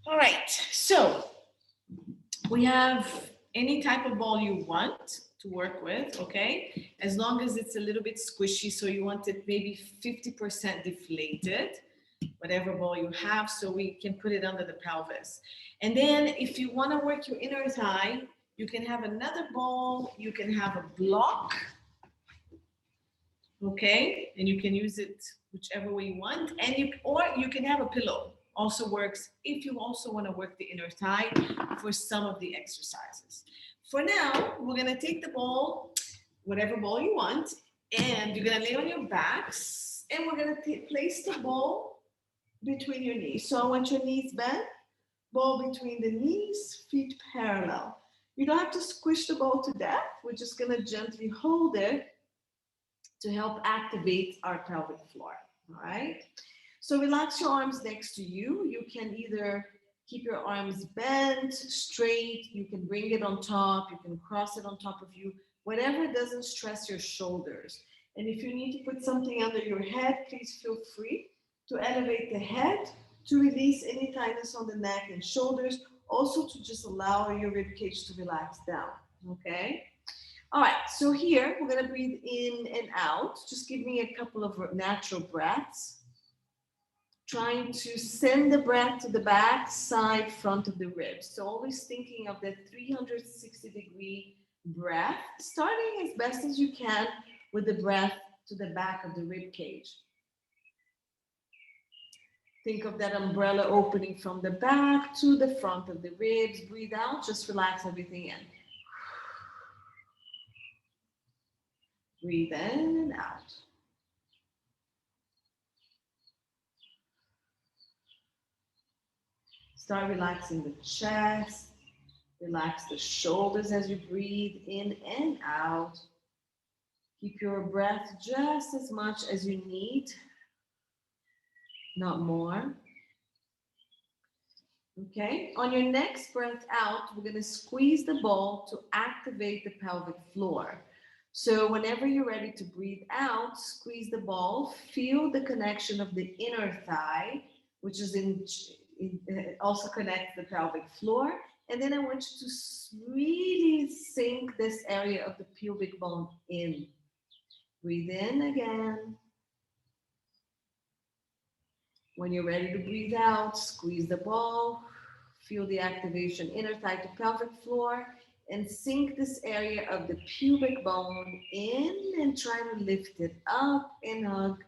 All right, so we have any type of ball you want to work with, okay? As long as it's a little bit squishy, so you want it maybe 50% deflated, whatever ball you have, so we can put it under the pelvis. And then if you want to work your inner thigh, you can have another ball, you can have a block, okay? And you can use it whichever way you want, and you can have a pillow. Also works if you also want to work the inner thigh for some of the exercises. For now, we're gonna take the ball, whatever ball you want, and you're gonna lay on your backs, and we're gonna place the ball between your knees. So I want your knees bent, ball between the knees, feet parallel. You don't have to squish the ball to death. We're just gonna gently hold it to help activate our pelvic floor. All right. So relax your arms next to you. You can either keep your arms bent, straight. You can bring it on top. You can cross it on top of you. Whatever doesn't stress your shoulders. And if you need to put something under your head, please feel free to elevate the head to release any tightness on the neck and shoulders. Also to just allow your rib cage to relax down. Okay. All right, so here we're gonna breathe in and out. Just give me a couple of natural breaths. Trying to send the breath to the back, side, front of the ribs. So always thinking of that 360-degree breath, starting as best as you can with the breath to the back of the rib cage. Think of that umbrella opening from the back to the front of the ribs. Breathe out, just relax everything in. Breathe in and out. Start relaxing the chest. Relax the shoulders as you breathe in and out. Keep your breath just as much as you need, not more. Okay, on your next breath out, we're going to squeeze the ball to activate the pelvic floor. So whenever you're ready to breathe out, squeeze the ball, feel the connection of the inner thigh, which is also connects the pelvic floor. And then I want you to really sink this area of the pubic bone in. Breathe in again. When you're ready to breathe out, squeeze the ball, feel the activation inner thigh to pelvic floor, and sink this area of the pubic bone in and try to lift it up and hug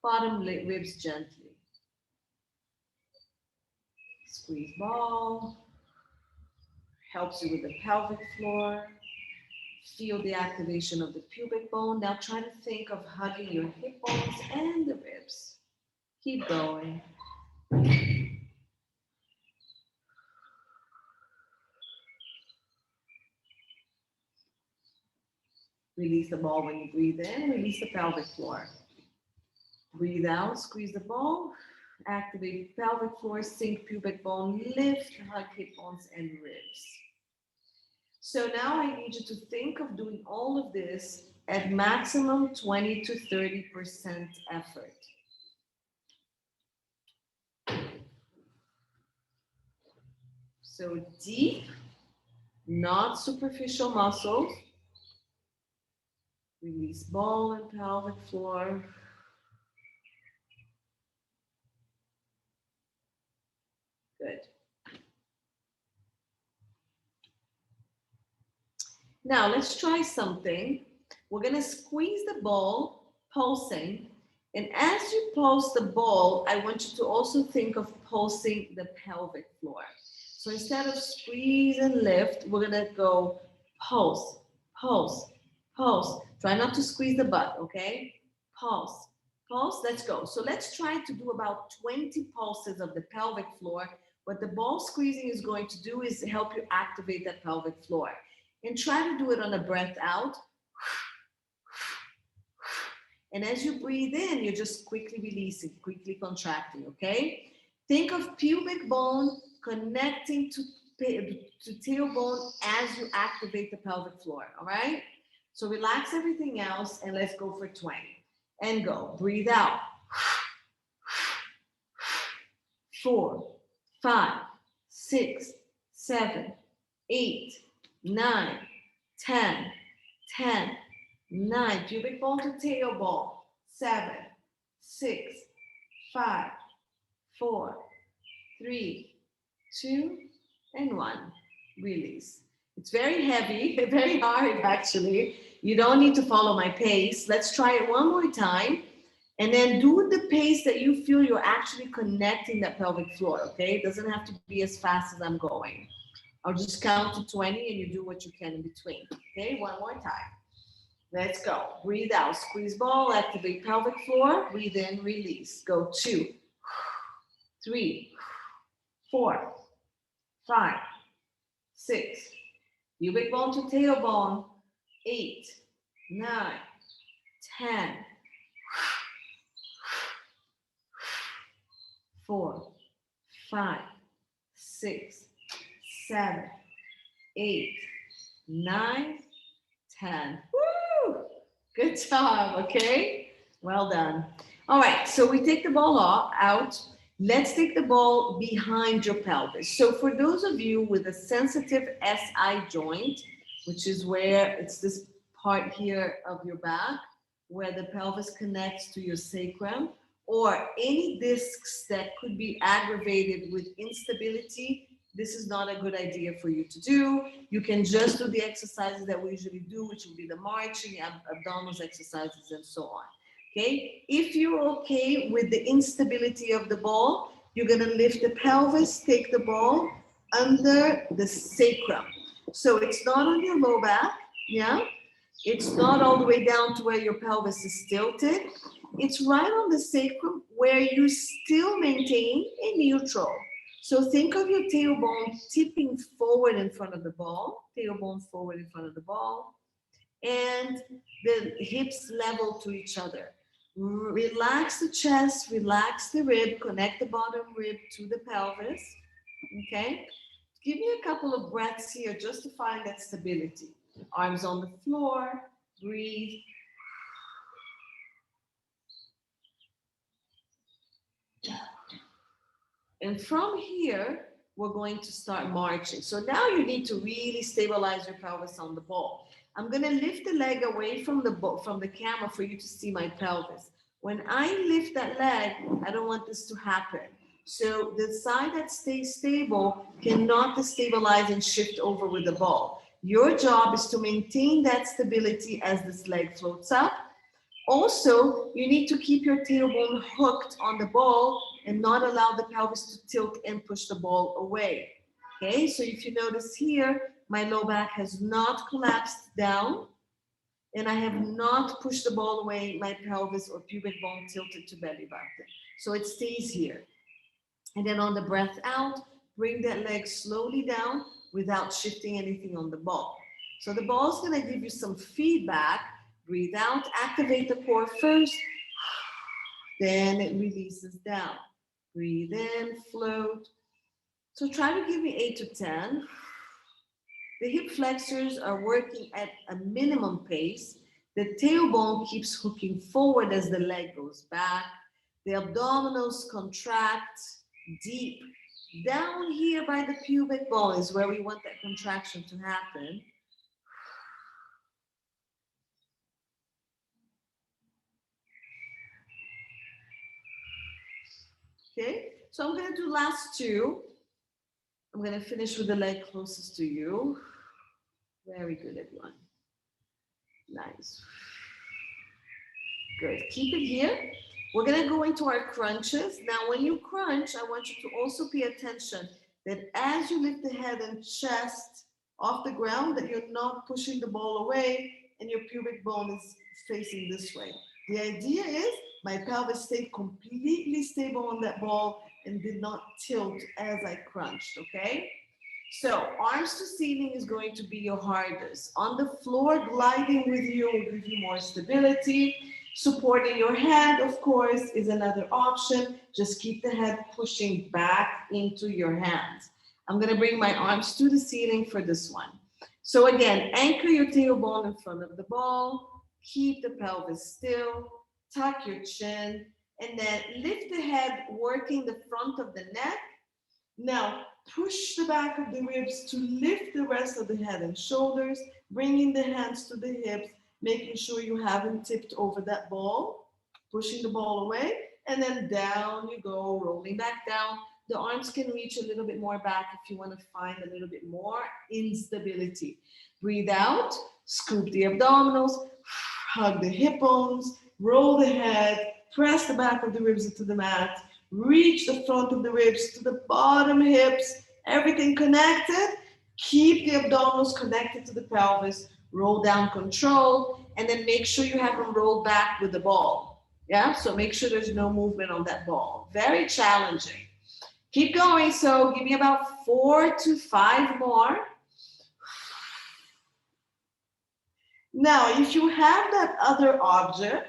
bottom ribs gently. Squeeze ball, helps you with the pelvic floor. Feel the activation of the pubic bone. Now try to think of hugging your hip bones and the ribs. Keep going. Release the ball when you breathe in. Release the pelvic floor. Breathe out. Squeeze the ball. Activate pelvic floor. Sink pubic bone. Lift. Hug hip bones and ribs. So now I need you to think of doing all of this at maximum 20 to 30% effort. So deep, not superficial muscles. Release ball and pelvic floor. Good. Now let's try something. We're going to squeeze the ball, pulsing. And as you pulse the ball, I want you to also think of pulsing the pelvic floor. So instead of squeeze and lift, we're going to go pulse, pulse, pulse. Try not to squeeze the butt, okay? Pulse, pulse, let's go. So let's try to do about 20 pulses of the pelvic floor. What the ball squeezing is going to do is help you activate that pelvic floor. And try to do it on a breath out. And as you breathe in, you're just quickly releasing, quickly contracting, okay? Think of pubic bone connecting to tailbone as you activate the pelvic floor, all right? So relax everything else and let's go for 20. And go. Breathe out. 4, 5, 6, 7, 8, 9, 10, 10, 9. Pubic bone to tailbone. 7, 6, 5, 4, 3, 2, and 1. Release. It's very heavy, very hard actually. You don't need to follow my pace. Let's try it one more time. And then do the pace that you feel you're actually connecting that pelvic floor, okay? It doesn't have to be as fast as I'm going. I'll just count to 20 and you do what you can in between. Okay, one more time. Let's go. Breathe out, squeeze ball, activate pelvic floor. Breathe in, release. Go 2, 3, 4, 5, 6. Pubic bone to tailbone. 8, 9, 10. 4, 5, 6, 7, 8, 9, 10. Woo! Good job, okay? Well done. All right, so we take the ball out. Let's take the ball behind your pelvis. So for those of you with a sensitive SI joint, which is where it's this part here of your back, where the pelvis connects to your sacrum, or any discs that could be aggravated with instability, this is not a good idea for you to do. You can just do the exercises that we usually do, which will be the marching, abdominals exercises, and so on. Okay, if you're okay with the instability of the ball, you're gonna lift the pelvis, take the ball under the sacrum. So it's not on your low back, yeah? It's not all the way down to where your pelvis is tilted. It's right on the sacrum where you still maintain a neutral. So think of your tailbone tipping forward in front of the ball, tailbone forward in front of the ball, and the hips level to each other. Relax the chest, relax the rib, connect the bottom rib to the pelvis, okay? Give me a couple of breaths here just to find that stability. Arms on the floor, breathe. And from here, we're going to start marching. So now you need to really stabilize your pelvis on the ball. I'm gonna lift the leg away from the camera for you to see my pelvis. When I lift that leg, I don't want this to happen. So the side that stays stable cannot destabilize and shift over with the ball. Your job is to maintain that stability as this leg floats up. Also, you need to keep your tailbone hooked on the ball and not allow the pelvis to tilt and push the ball away. Okay, so if you notice here, my low back has not collapsed down and I have not pushed the ball away, my pelvis or pubic bone tilted to belly button. So it stays here. And then on the breath out, bring that leg slowly down without shifting anything on the ball. So the ball is going to give you some feedback. Breathe out, activate the core first, then it releases down. Breathe in, float. So try to give me 8 to 10. The hip flexors are working at a minimum pace. The tailbone keeps hooking forward as the leg goes back. The abdominals contract deep. Down here by the pubic bone is where we want that contraction to happen. Okay, so I'm gonna do last two. I'm gonna finish with the leg closest to you. Very good, everyone. Nice. Good, keep it here. We're gonna go into our crunches. Now, when you crunch, I want you to also pay attention that as you lift the head and chest off the ground, that you're not pushing the ball away and your pubic bone is facing this way. The idea is my pelvis stayed completely stable on that ball and did not tilt as I crunched, okay? So arms to ceiling is going to be your hardest. On the floor, gliding with you will give you more stability. Supporting your head, of course, is another option. Just keep the head pushing back into your hands. I'm gonna bring my arms to the ceiling for this one. So again, anchor your tailbone in front of the ball, keep the pelvis still, tuck your chin, and then lift the head, working the front of the neck. Now, Push the back of the ribs to lift the rest of the head and shoulders, bringing the hands to the hips, making sure you haven't tipped over that ball, pushing the ball away, and then down you go, rolling back down. The arms can reach a little bit more back if you want to find a little bit more instability. Breathe out, scoop the abdominals, hug the hip bones, roll the head, press the back of the ribs into the mat, reach the front of the ribs to the bottom hips, everything connected. Keep the abdominals connected to the pelvis, roll down, control, and then make sure you have them rolled back with the ball. Yeah, so make sure there's no movement on that ball. Very challenging. Keep going. So give me about 4 to 5 more. Now, if you have that other object,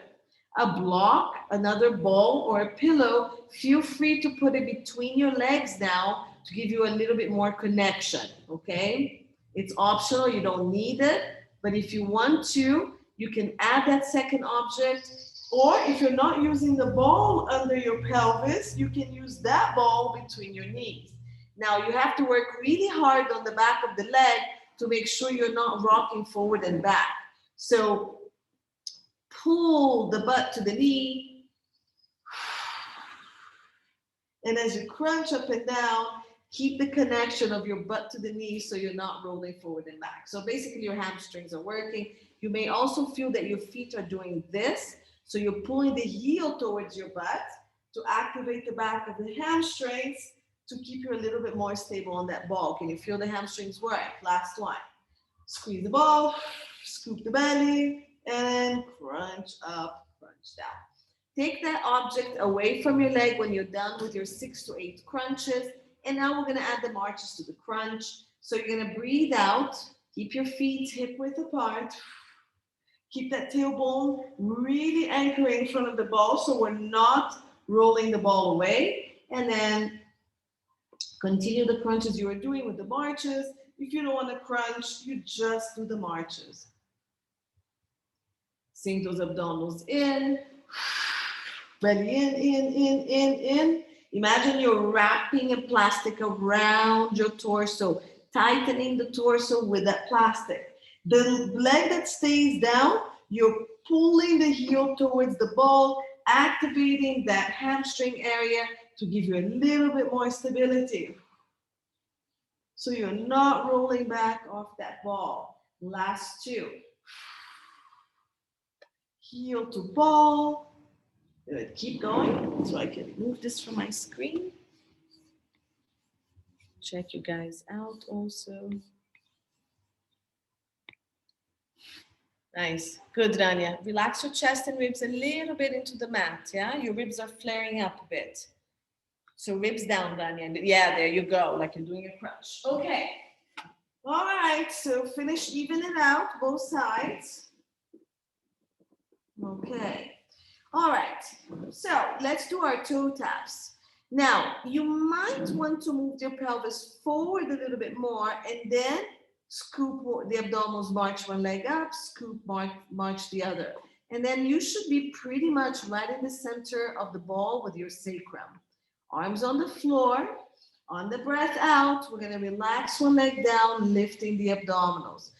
a block, another ball, or a pillow, feel free to put it between your legs now to give you a little bit more connection, okay? It's optional, you don't need it, but if you want to, you can add that second object, or if you're not using the ball under your pelvis, you can use that ball between your knees. Now, you have to work really hard on the back of the leg to make sure you're not rocking forward and back. So pull the butt to the knee. And as you crunch up and down, keep the connection of your butt to the knee so you're not rolling forward and back. So basically your hamstrings are working. You may also feel that your feet are doing this. So you're pulling the heel towards your butt to activate the back of the hamstrings to keep you a little bit more stable on that ball. Can you feel the hamstrings work? Last one. Squeeze the ball, scoop the belly, and crunch up, crunch down. Take that object away from your leg when you're done with your 6 to 8 crunches. And now we're going to add the marches to the crunch. So you're going to breathe out, keep your feet hip width apart. Keep that tailbone really anchoring in front of the ball so we're not rolling the ball away. And then continue the crunches you were doing with the marches. If you don't want to crunch, you just do the marches. Sink those abdominals in. Belly in. Imagine you're wrapping a plastic around your torso, tightening the torso with that plastic. The leg that stays down, you're pulling the heel towards the ball, activating that hamstring area to give you a little bit more stability. So you're not rolling back off that ball. Last 2. Heel to ball. Good. Keep going so I can move this from my screen. Check you guys out also. Nice. Good, Rania. Relax your chest and ribs a little bit into the mat, yeah? Your ribs are flaring up a bit. So ribs down, Rania. Yeah, there you go, like you're doing a crunch. Okay. All right, so finish evening out both sides. Okay. All right, so let's do our toe taps. Now, you might want to move your pelvis forward a little bit more and then scoop the abdominals, march one leg up, scoop, march the other. And then you should be pretty much right in the center of the ball with your sacrum. Arms on the floor. On the breath out, we're going to relax one leg down, lifting the abdominals.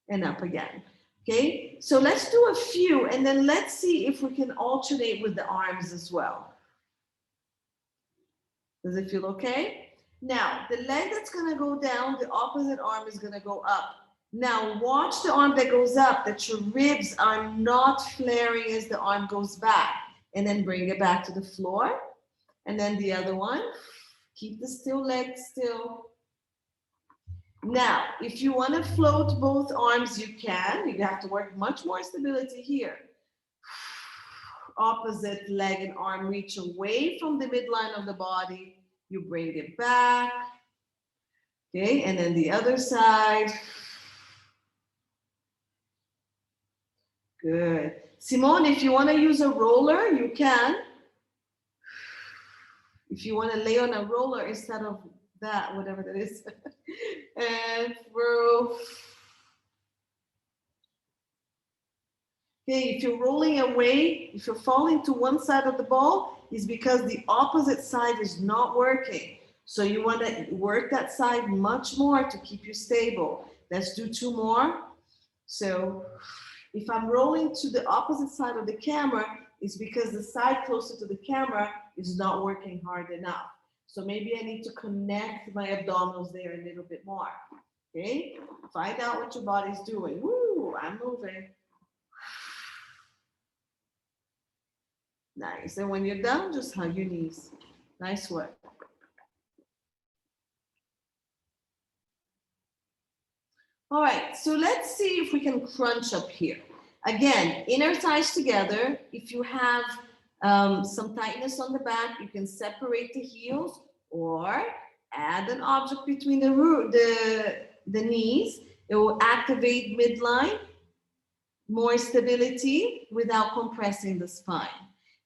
And up again. Okay, so let's do a few and then let's see if we can alternate with the arms as well. Does it feel okay? Now, the leg that's going to go down, the opposite arm is going to go up. Now, watch the arm that goes up, that your ribs are not flaring as the arm goes back. And then bring it back to the floor. And then the other one. Keep the still leg still. Now, if you want to float both arms, you can. You have to work much more stability here. Opposite leg and arm reach away from the midline of the body. You bring it back. Okay, and then the other side. Good. Simone, if you want to use a roller, you can. If you want to lay on a roller instead of that, whatever that is. And throw. Okay, if you're rolling away, if you're falling to one side of the ball, is because the opposite side is not working. So you want to work that side much more to keep you stable. Let's do 2 more. So if I'm rolling to the opposite side of the camera, it's because the side closer to the camera is not working hard enough. So maybe I need to connect my abdominals there a little bit more. Okay, find out what your body's doing. Woo, I'm moving. Nice. And when you're done, just hug your knees. Nice work. All right, so let's see if we can crunch up here. Again, inner thighs together. If you have some tightness on the back, you can separate the heels or add an object between the knees. It will activate midline, more stability without compressing the spine.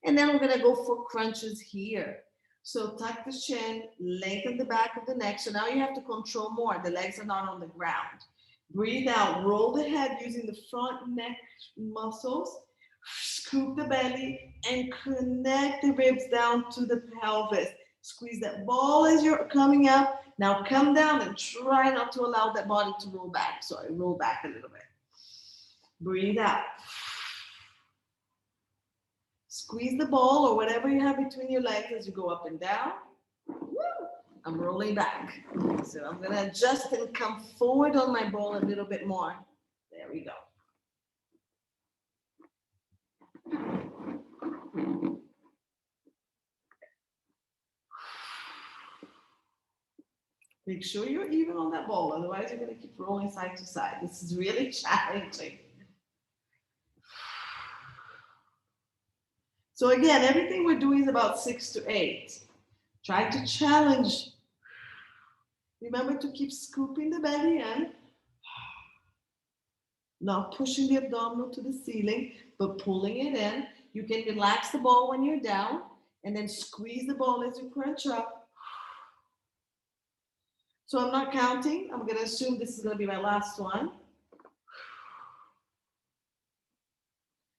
And then we're gonna go for crunches here. So tuck the chin, lengthen the back of the neck. So now you have to control more. The legs are not on the ground. Breathe out, roll the head using the front neck muscles, scoop the belly, and connect the ribs down to the pelvis. Squeeze that ball as you're coming up. Now come down and try not to allow that body to roll back. So I roll back a little bit. Breathe out. Squeeze the ball or whatever you have between your legs as you go up and down. Woo! I'm rolling back. So I'm gonna adjust and come forward on my ball a little bit more. There we go. Make sure you're even on that ball, otherwise you're gonna keep rolling side to side. This is really challenging. So again, everything we're doing is about 6 to 8. Try to challenge. Remember to keep scooping the belly in, not pushing the abdominal to the ceiling, but pulling it in. You can relax the ball when you're down and then squeeze the ball as you crunch up. So I'm not counting. I'm gonna assume this is gonna be my last one.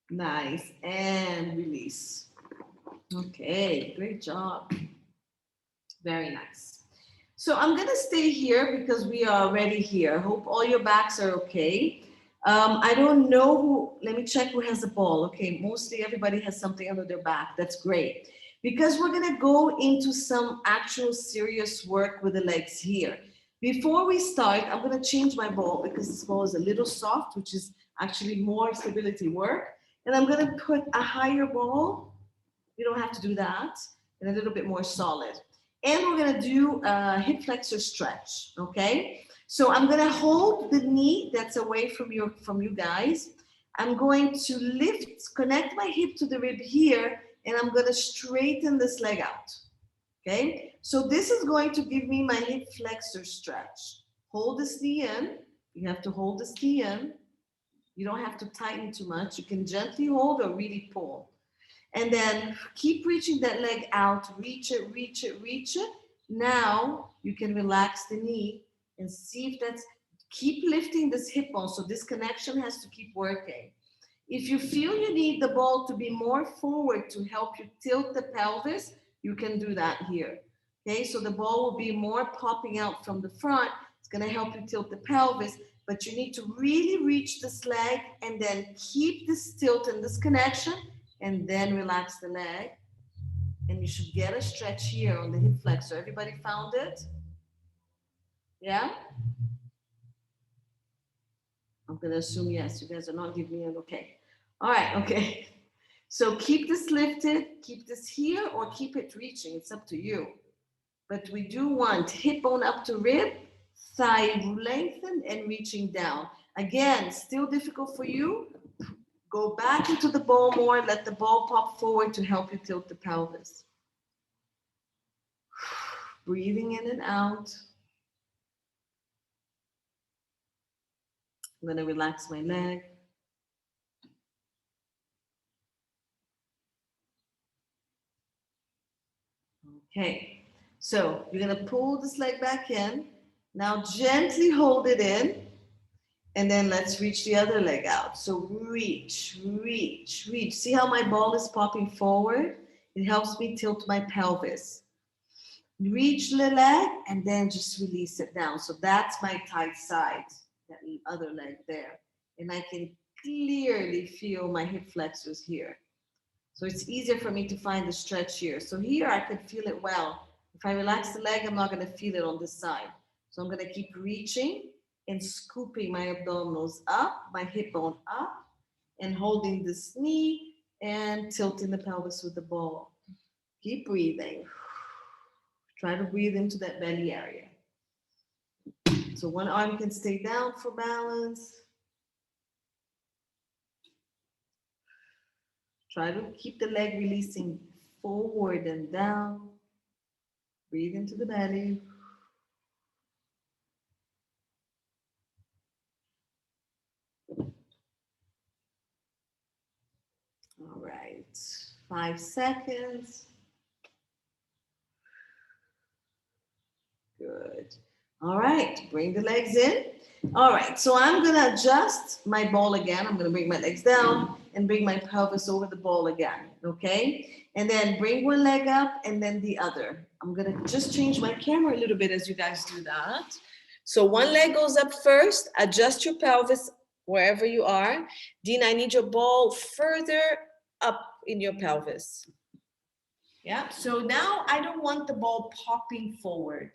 Nice, and release. Okay, great job. Very nice. So I'm gonna stay here because we are already here. Hope all your backs are okay. I don't know who, let me check who has the ball. Okay, mostly everybody has something under their back. That's great. Because we're gonna go into some actual serious work with the legs here. Before we start, I'm gonna change my ball because this ball is a little soft, which is actually more stability work. And I'm gonna put a higher ball. You don't have to do that. And a little bit more solid. And we're gonna do a hip flexor stretch, okay? So I'm gonna hold the knee that's away from you guys. I'm going to lift, connect my hip to the rib here, and I'm gonna straighten this leg out, okay? So this is going to give me my hip flexor stretch. Hold this knee in. You have to hold this knee in. You don't have to tighten too much. You can gently hold or really pull. And then keep reaching that leg out, reach it, reach it, reach it. Now you can relax the knee and see if that's, keep lifting this hip bone. So this connection has to keep working. If you feel you need the ball to be more forward to help you tilt the pelvis, you can do that here. Okay, so the ball will be more popping out from the front. It's gonna help you tilt the pelvis, but you need to really reach this leg and then keep this tilt and this connection and then relax the leg. And you should get a stretch here on the hip flexor. Everybody found it? Yeah? I'm gonna assume yes. You guys are not giving me an okay. All right, okay. So keep this lifted, keep this here, or keep it reaching. It's up to you. But we do want hip bone up to rib, thigh lengthened and reaching down. Again, still difficult for you. Go back into the ball more, let the ball pop forward to help you tilt the pelvis. Breathing in and out. I'm gonna relax my leg. Okay, so you're gonna pull this leg back in. Now gently hold it in. And then let's reach the other leg out. So reach, reach, reach. See how my ball is popping forward? It helps me tilt my pelvis. Reach the leg and then just release it down. So that's my tight side, that other leg there. And I can clearly feel my hip flexors here. So it's easier for me to find the stretch here. So here I can feel it well. If I relax the leg, I'm not going to feel it on this side. So I'm going to keep reaching and scooping my abdominals up, my hip bone up, and holding this knee and tilting the pelvis with the ball. Keep breathing. Try to breathe into that belly area. So one arm can stay down for balance. Try to keep the leg releasing forward and down. Breathe into the belly. All right, 5 seconds. Good. All right, bring the legs in. All right, so I'm gonna adjust my ball again. I'm gonna bring my legs down and bring my pelvis over the ball again, okay? And then bring one leg up and then the other. I'm gonna just change my camera a little bit as you guys do that. So one leg goes up first, adjust your pelvis wherever you are. Dina, I need your ball further up in your pelvis. Yeah, so now I don't want the ball popping forward.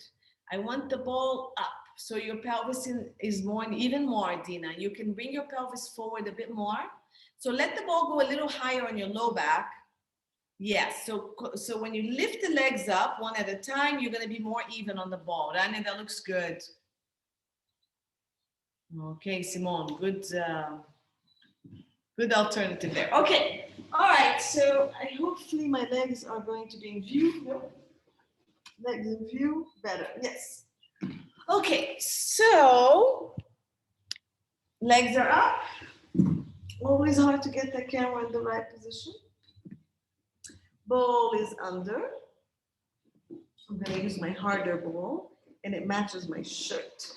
I want the ball up. So your pelvis is more, even more, Dina. You can bring your pelvis forward a bit more. So let the ball go a little higher on your low back. Yes, so when you lift the legs up one at a time, you're going to be more even on the ball. Rani, that looks good. Okay, Simone, good alternative there. Okay, all right, so hopefully my legs are going to be in view. Nope. Legs in view, better, yes. Okay, so legs are up. Always hard to get the camera in the right position. Ball is under. I'm gonna use my harder ball and it matches my shirt.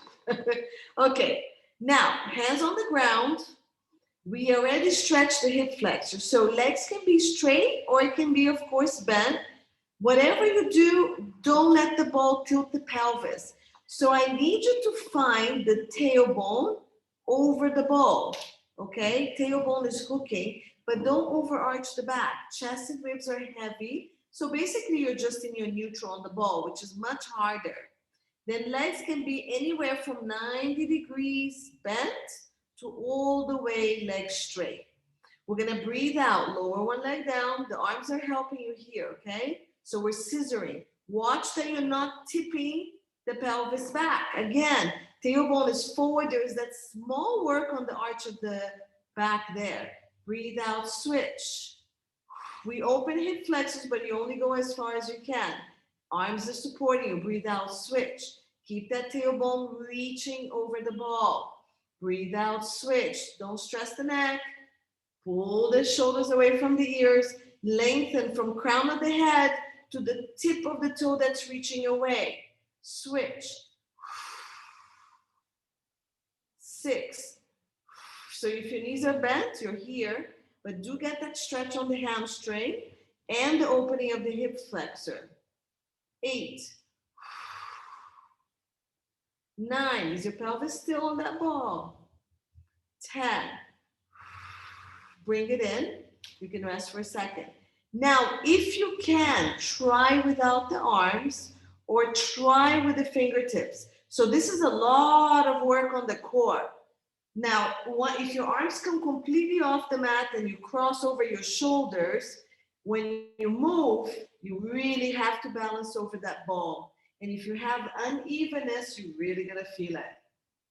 Okay, now hands on the ground. We already stretched the hip flexor. So legs can be straight or it can be, of course, bent. Whatever you do, don't let the ball tilt the pelvis. So I need you to find the tailbone over the ball, okay? Tailbone is hooking, but don't overarch the back. Chest and ribs are heavy. So basically you're just in your neutral on the ball, which is much harder. Then legs can be anywhere from 90 degrees bent to all the way legs straight. We're gonna breathe out, lower one leg down. The arms are helping you here, okay? So we're scissoring. Watch that you're not tipping the pelvis back. Again, tailbone is forward. There is that small work on the arch of the back there. Breathe out, switch. We open hip flexors, but you only go as far as you can. Arms are supporting you. Breathe out, switch. Keep that tailbone reaching over the ball. Breathe out, switch. Don't stress the neck. Pull the shoulders away from the ears. Lengthen from crown of the head to the tip of the toe that's reaching away. Switch. 6. So if your knees are bent, you're here, but do get that stretch on the hamstring and the opening of the hip flexor. 8. 9. Is your pelvis still on that ball? 10. Bring it in. You can rest for a second. Now, if you can, try without the arms or try with the fingertips. So this is a lot of work on the core. Now, if your arms come completely off the mat and you cross over your shoulders, when you move, you really have to balance over that ball. And if you have unevenness, you're really gonna feel it.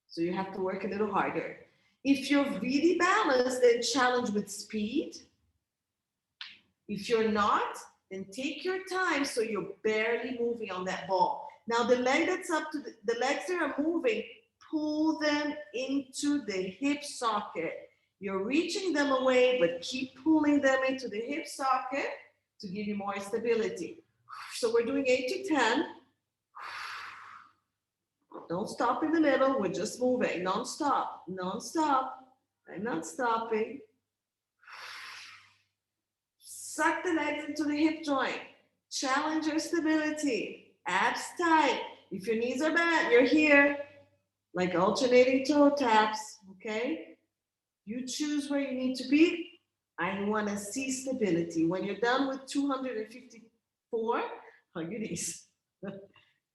So you have to work a little harder. If you're really balanced, then challenge with speed. If you're not, then take your time so you're barely moving on that ball. Now the leg that's up to the legs that are moving, pull them into the hip socket. You're reaching them away, but keep pulling them into the hip socket to give you more stability. So we're doing 8 to 10. Don't stop in the middle. We're just moving non-stop, non-stop. I'm not stopping. Suck the legs into the hip joint. Challenge your stability. Abs tight. If your knees are bent, you're here. Like alternating toe taps, okay? You choose where you need to be. I want to see stability. When you're done with 254, hug your knees.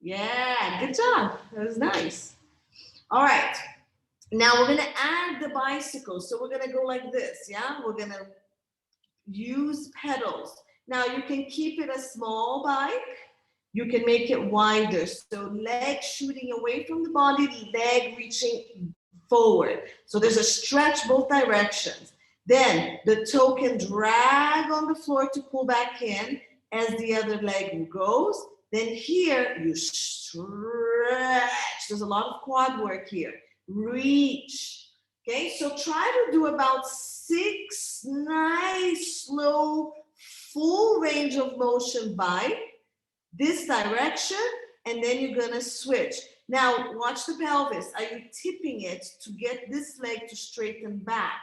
Yeah, good job. That was nice. All right. Now we're going to add the bicycle. So we're going to go like this, yeah? We're going to use pedals. Now you can keep it a small bike. You can make it wider. So leg shooting away from the body, leg reaching forward. So there's a stretch both directions. Then the toe can drag on the floor to pull back in as the other leg goes. Then here you stretch. There's a lot of quad work here. Reach. Okay, so try to do about 6 nice, slow, full range of motion bike this direction, and then you're gonna switch. Now, watch the pelvis. Are you tipping it to get this leg to straighten back?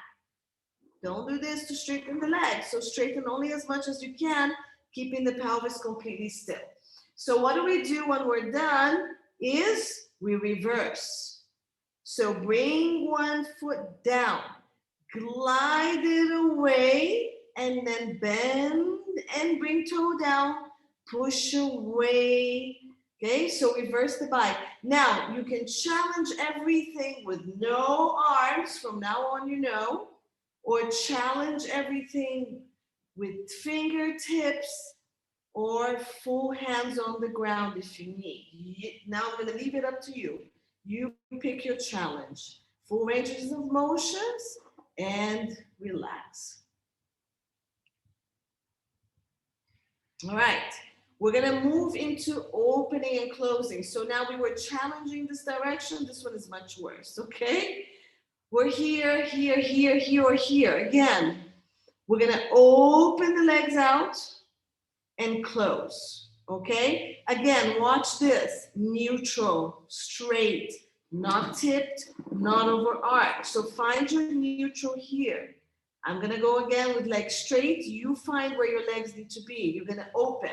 Don't do this to straighten the leg. So straighten only as much as you can, keeping the pelvis completely still. So what do we do when we're done is we reverse. So bring one foot down, glide it away, and then bend and bring toe down, push away. Okay, so reverse the bike. Now you can challenge everything with no arms from now on, you know, or challenge everything with fingertips or full hands on the ground if you need. Now I'm going to leave it up to you. You pick your challenge. Full ranges of motions and relax. All right, we're gonna move into opening and closing. So now we were challenging this direction. This one is much worse, okay? We're here, here, here, here, or here. Again, we're gonna open the legs out and close, okay? Again, watch this. Neutral, straight, not tipped, not over arch. So find your neutral here. I'm gonna go again with legs straight. You find where your legs need to be. You're gonna open.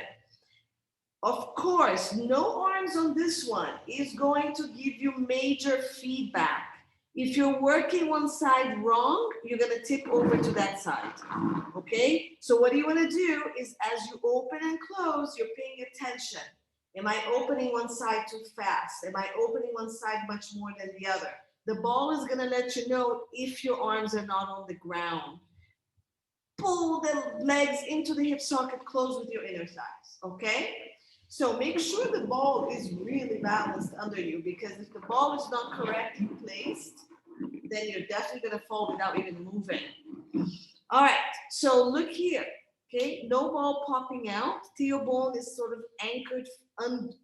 Of course, no arms on this one is going to give you major feedback. If you're working one side wrong, you're gonna tip over to that side, okay? So what you wanna do is as you open and close, you're paying attention. Am I opening one side too fast? Am I opening one side much more than the other? The ball is gonna let you know if your arms are not on the ground. Pull the legs into the hip socket, close with your inner thighs, okay? So make sure the ball is really balanced under you, because if the ball is not correctly placed, then you're definitely gonna fall without even moving. All right, so look here, okay? No ball popping out. Tailbone is sort of anchored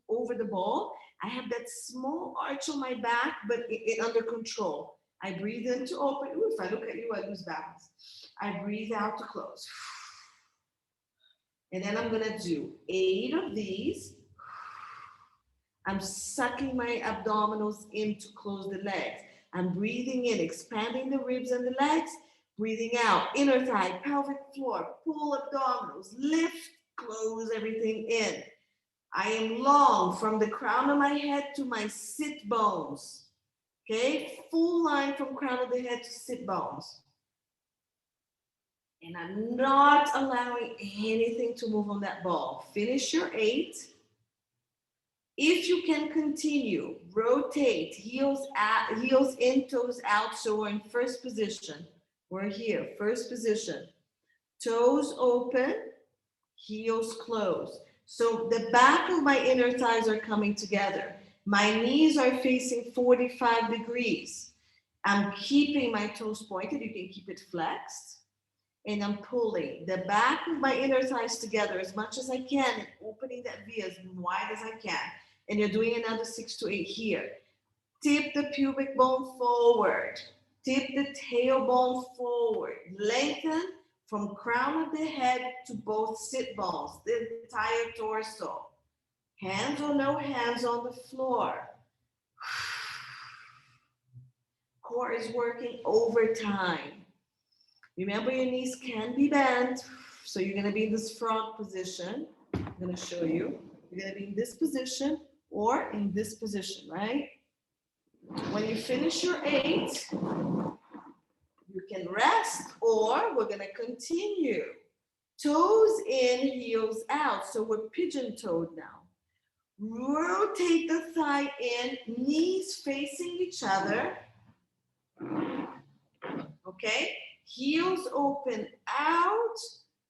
over the ball. I have that small arch on my back, but it under control. I breathe in to open. Ooh, if I look at you, I lose balance. I breathe out to close. And then I'm gonna do 8 of these. I'm sucking my abdominals in to close the legs. I'm breathing in, expanding the ribs and the legs. Breathing out, inner thigh, pelvic floor, pull abdominals, lift, close everything in. I am long from the crown of my head to my sit bones. Okay, full line from crown of the head to sit bones. And I'm not allowing anything to move on that ball. Finish your 8. If you can continue, rotate, heels in, toes out. So we're in first position. We're here, first position. Toes open, heels closed. So the back of my inner thighs are coming together. My knees are facing 45 degrees. I'm keeping my toes pointed. You can keep it flexed. And I'm pulling the back of my inner thighs together as much as I can and opening that V as wide as I can. And you're doing another 6 to 8 here. Tip the pubic bone forward. Tip the tailbone forward. Lengthen from crown of the head to both sit bones, the entire torso. Hands or no hands on the floor. Core is working overtime. Remember, your knees can be bent. So you're gonna be in this frog position. I'm gonna show you. You're gonna be in this position or in this position, right? When you finish your 8, you can rest or we're gonna continue. Toes in, heels out. So we're pigeon-toed now. Rotate the thigh in, knees facing each other. Okay? Heels open out.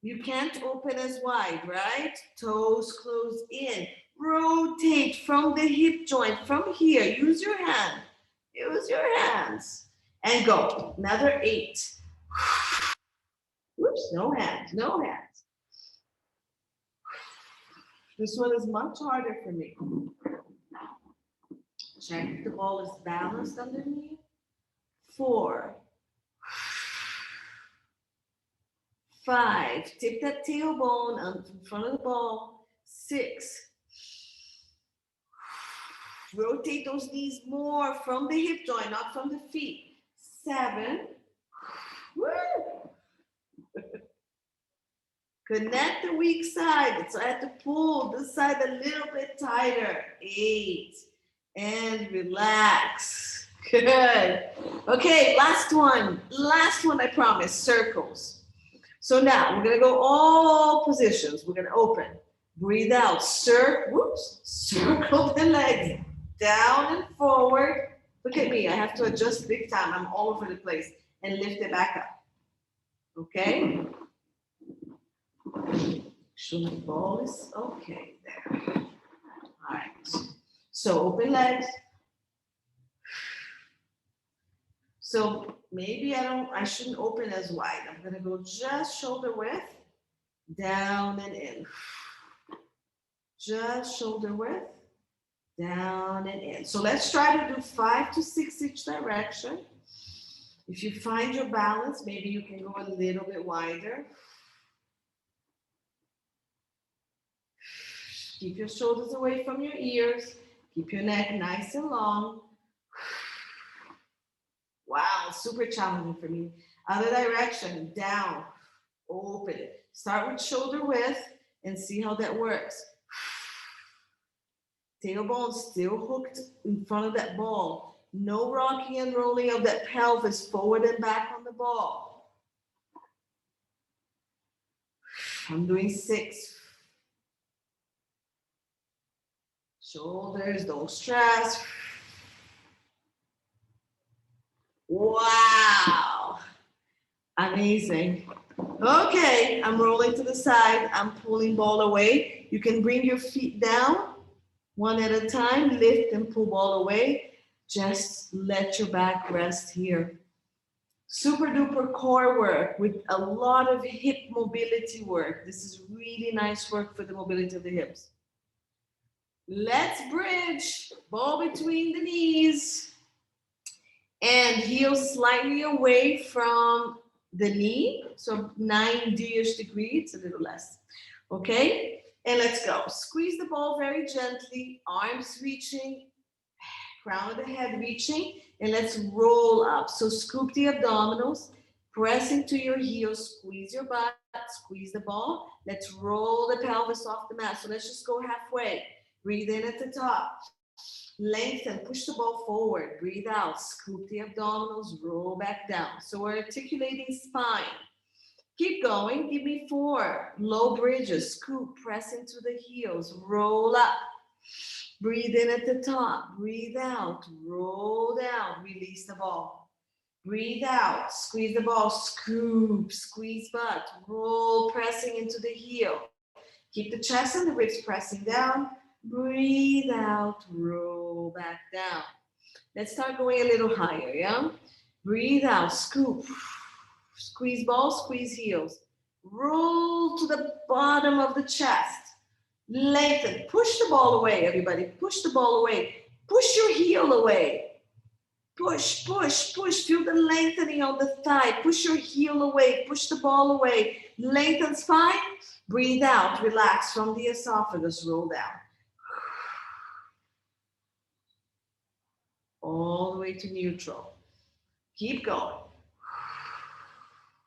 You can't open as wide, right? Toes close in. Rotate from the hip joint, from here. Use your hand. Use your hands. And go. Another 8. Whoops, no hands, no hands. This one is much harder for me. Check if the ball is balanced underneath. 4. 5. Tip that tailbone in front of the ball. 6. Rotate those knees more from the hip joint, not from the feet. 7. Woo! Connect the weak side. So I have to pull this side a little bit tighter. 8. And relax. Good. Okay, last one. Last one, I promise. Circles. So now we're going to go all positions. We're going to open. Breathe out. Circle the legs. Down and forward. Look at me. I have to adjust big time. I'm all over the place. And lift it back up. Okay? Sure my ball is okay there. All right. So open legs. So maybe I shouldn't open as wide. I'm gonna go just shoulder width, down and in. Just shoulder width, down and in. So let's try to do 5 to 6 each direction. If you find your balance, maybe you can go a little bit wider. Keep your shoulders away from your ears. Keep your neck nice and long. Wow, super challenging for me. Other direction, down, open. Start with shoulder width and see how that works. Tailbone still hooked in front of that ball. No rocking and rolling of that pelvis forward and back on the ball. I'm doing 6. Shoulders, don't stress. Wow. Amazing. Okay, I'm rolling to the side. I'm pulling ball away. You can bring your feet down one at a time. Lift and pull ball away. Just let your back rest here. Super duper core work with a lot of hip mobility work. This is really nice work for the mobility of the hips. Let's bridge, ball between the knees and heels slightly away from the knee. So 90-ish degrees, a little less. Okay, and let's go. Squeeze the ball very gently, arms reaching, crown of the head reaching, and let's roll up. So scoop the abdominals, press into your heels, squeeze your butt, squeeze the ball. Let's roll the pelvis off the mat. So let's just go halfway. Breathe in at the top. Lengthen, push the ball forward. Breathe out, scoop the abdominals, roll back down. So we're articulating spine. Keep going, give me 4. Low bridges, scoop, press into the heels, roll up. Breathe in at the top, breathe out, roll down, release the ball. Breathe out, squeeze the ball, scoop, squeeze butt, roll, pressing into the heel. Keep the chest and the ribs pressing down. Breathe out, roll back down. Let's start going a little higher, yeah? Breathe out, scoop, squeeze ball, squeeze heels. Roll to the bottom of the chest. Lengthen, push the ball away, everybody. Push the ball away. Push your heel away. Push, push, push. Feel the lengthening on the thigh. Push your heel away. Push the ball away. Lengthen spine. Breathe out. Relax from the esophagus. Roll down. All the way to neutral. Keep going.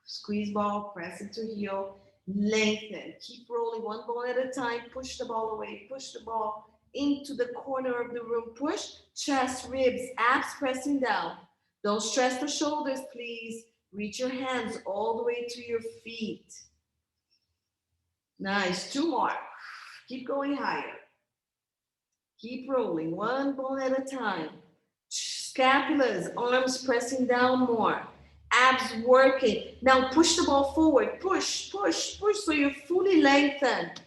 Squeeze ball. Press into heel. Lengthen. Keep rolling one ball at a time. Push the ball away. Push the ball into the corner of the room. Push. Chest, ribs, abs pressing down. Don't stress the shoulders, please. Reach your hands all the way to your feet. Nice. 2 more. Keep going higher. Keep rolling one ball at a time. Scapulas, arms pressing down more. Abs working. Now push the ball forward. Push, push, push so you're fully lengthened.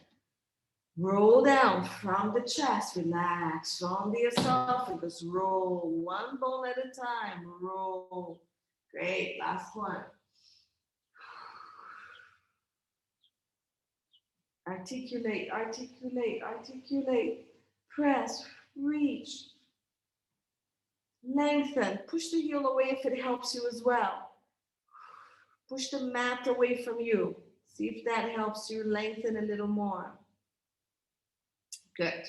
Roll down from the chest. Relax from the esophagus. Roll one ball at a time. Roll. Great. Last one. Articulate, articulate, articulate. Press, reach. Lengthen. Push the heel away if it helps you as well. Push the mat away from you. See if that helps you lengthen a little more. Good.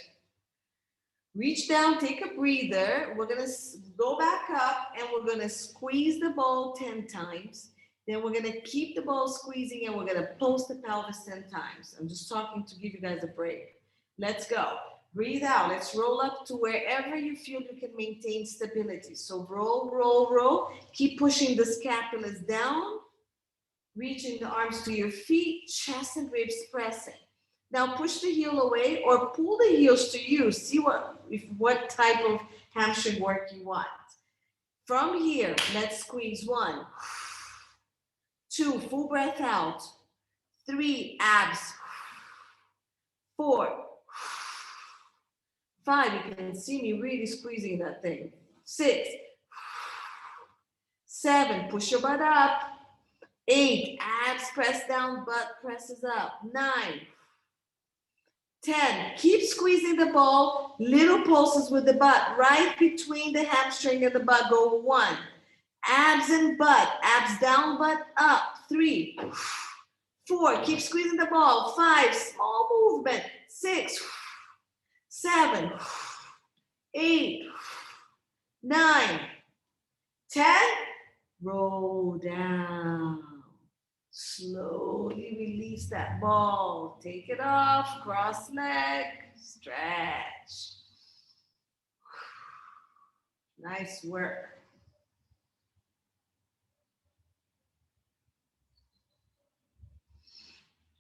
Reach down, take a breather. We're going to go back up and we're going to squeeze the ball 10 times. Then we're going to keep the ball squeezing and we're going to pulse the pelvis 10 times. I'm just talking to give you guys a break. Let's go. Breathe out. Let's roll up to wherever you feel you can maintain stability. So roll, roll, roll. Keep pushing the scapulas down. Reaching the arms to your feet, chest and ribs pressing. Now push the heel away or pull the heels to you. See what type of hamstring work you want. From here, let's squeeze 1, 2, full breath out. 3, abs. 4, 5, you can see me really squeezing that thing. 6, 7, push your butt up. 8, abs press down, butt presses up. 9, 10, keep squeezing the ball, little pulses with the butt, right between the hamstring and the butt. Go 1, abs and butt, abs down, butt up. 3, 4, keep squeezing the ball. 5, small movement. 6, 7, 8, 9, 10, roll down. Slowly release that ball. Take it off, cross leg, stretch. Nice work.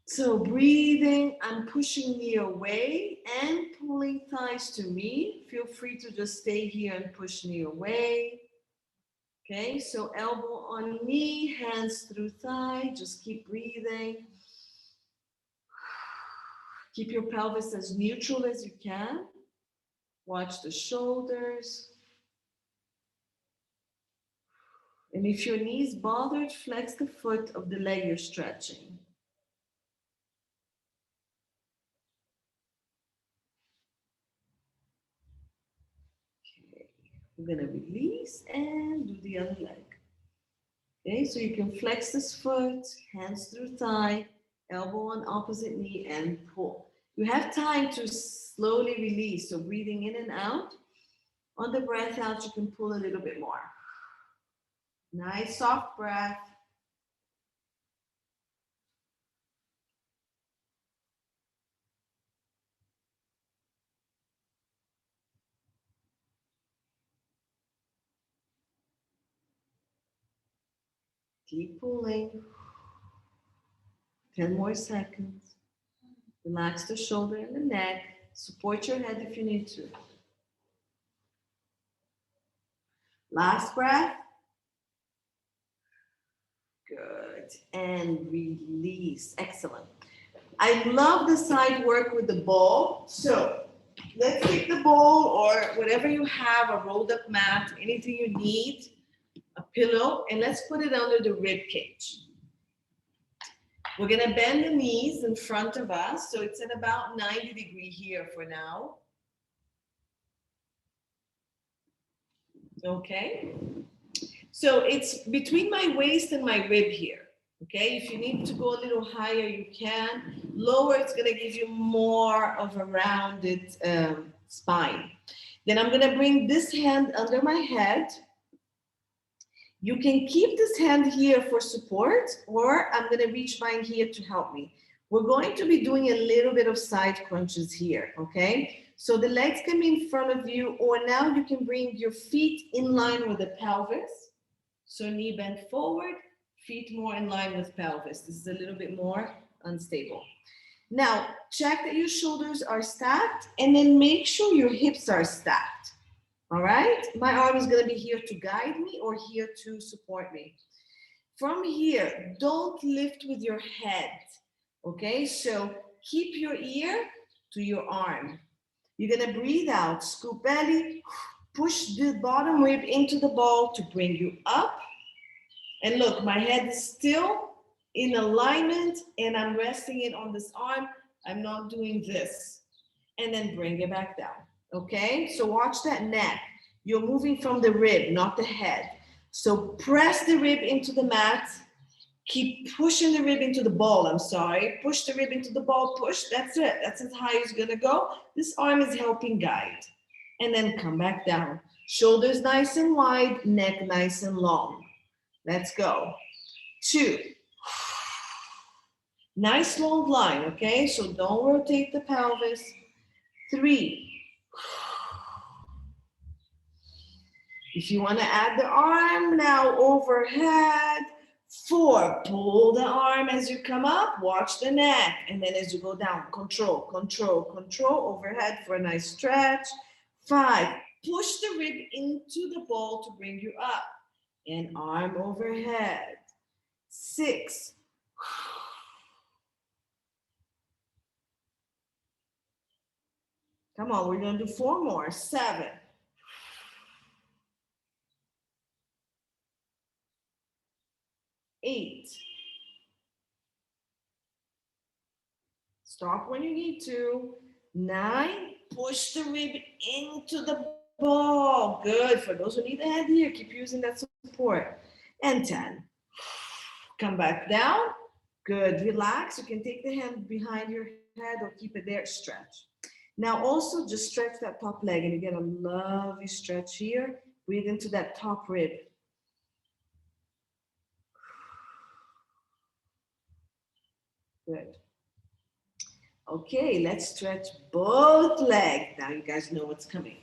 So breathing, I'm pushing knee away and pulling thighs to me. Feel free to just stay here and push knee away. Okay, so elbow on knee, hands through thigh. Just keep breathing. Keep your pelvis as neutral as you can. Watch the shoulders. And if your knee's bothered, flex the foot of the leg you're stretching. Okay, we're gonna release and do the other leg. Okay, so you can flex this foot, hands through thigh, elbow on opposite knee, and pull. You have time to slowly release, so breathing in and out. On the breath out, you can pull a little bit more. Nice soft breath. Keep pulling. 10 more seconds. Relax the shoulder and the neck. Support your head if you need to. Last breath. Good. And release. Excellent. I love the side work with the ball. So let's take the ball or whatever you have, a rolled up mat, anything you need, a pillow, and let's put it under the rib cage. We're gonna bend the knees in front of us. So it's at about 90 degrees here for now. Okay. So it's between my waist and my rib here. Okay, if you need to go a little higher, you can. Lower, it's gonna give you more of a rounded spine. Then I'm gonna bring this hand under my head. You can keep this hand here for support, or I'm gonna reach mine here to help me. We're going to be doing a little bit of side crunches here, okay? So the legs can be in front of you, or now you can bring your feet in line with the pelvis. So knee bent forward, feet more in line with pelvis. This is a little bit more unstable. Now, check that your shoulders are stacked, and then make sure your hips are stacked. All right? My arm is gonna be here to guide me or here to support me. From here, don't lift with your head, okay? So keep your ear to your arm. You're gonna breathe out, scoop belly, push the bottom rib into the ball to bring you up. And look, my head is still in alignment and I'm resting it on this arm. I'm not doing this. And then bring it back down, okay? So watch that neck. You're moving from the rib, not the head. So press the rib into the mat. Keep pushing the rib into the ball, I'm sorry. Push the rib into the ball, push, that's it. That's as high as you're gonna go. This arm is helping guide. And then come back down. Shoulders nice and wide, neck nice and long. Let's go. 2. Nice long line, okay? So don't rotate the pelvis. 3. If you want to add the arm now overhead. 4, pull the arm as you come up, watch the neck. And then as you go down, control, control, control, overhead for a nice stretch. 5, push the rib into the ball to bring you up. And arm overhead. 6. Come on, we're gonna do 4 more. 7. 8. Stop when you need to. 9. Push the rib into the ball. Good. For those who need a hand here, keep using that support. And 10. Come back down. Good. Relax. You can take the hand behind your head or keep it there. Stretch. Now also just stretch that top leg and you get a lovely stretch here. Breathe into that top rib. Good. Okay, let's stretch both legs. Now you guys know what's coming.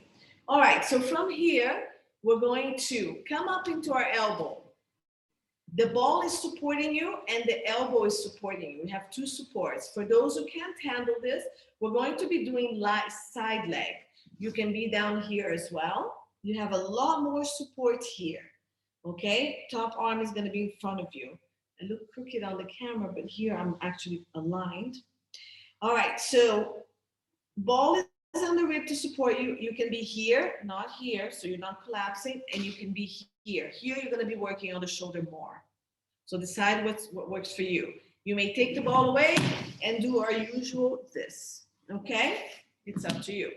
All right, so from here, we're going to come up into our elbow. The ball is supporting you and the elbow is supporting you. We have 2 supports. For those who can't handle this, we're going to be doing side leg. You can be down here as well. You have a lot more support here, okay? Top arm is gonna be in front of you. I look crooked on the camera, but here I'm actually aligned. All right, so ball is on the rib to support you. You can be here, not here, so you're not collapsing, and you can be here. Here, you're gonna be working on the shoulder more. So decide what works for you. You may take the ball away and do our usual this, okay? It's up to you.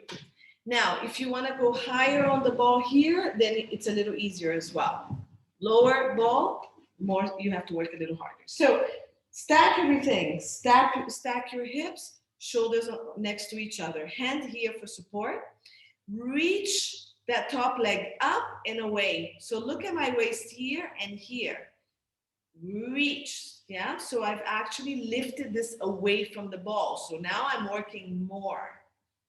Now, if you wanna go higher on the ball here, then it's a little easier as well. Lower ball, more, you have to work a little harder. So stack everything, stack your hips, shoulders next to each other, hand here for support. Reach that top leg up and away. So look at my waist here and here. Reach, yeah? So I've actually lifted this away from the ball. So now I'm working more,